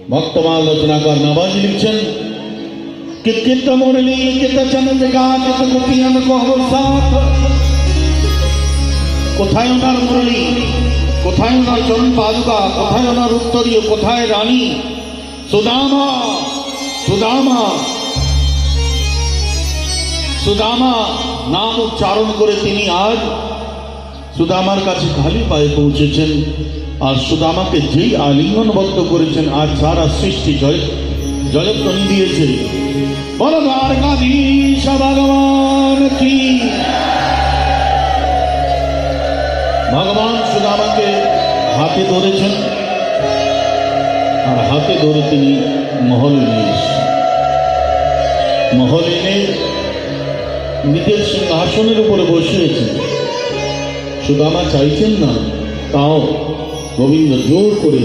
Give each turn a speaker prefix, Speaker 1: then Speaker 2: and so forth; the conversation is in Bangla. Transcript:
Speaker 1: भक्तमाल रचनाकार नवाजी लिखছেন कि कित मुरली कित चंद गा कित गोपियन को हो साथ কোথায় ওনার মুরলি কোথায় ওনার চরণ পাদুকা কোথায় ওনার উত্তরীয় কোথায় রানী সুদামা সুদামা সুদামা নাম উচ্চারণ করে তিনি আজ সুদামার কাছে খালি পায়ে পৌঁছেছেন আর সুদামাকে যেই আলিঙ্গনবদ্ধ করেছেন আজ সারা সৃষ্টি জয়ধ্বনি দিয়েছে বলো দ্বারকাধীশ ভগবান কি ভগবান সুদামাকে হাতে ধরেছেন আর হাতে ধরে তিনি মহল এনে নিজের সিংহাসনের উপরে বসিয়েছেন সুদামা চাইছেন না তাও গোবিন্দ জোর করে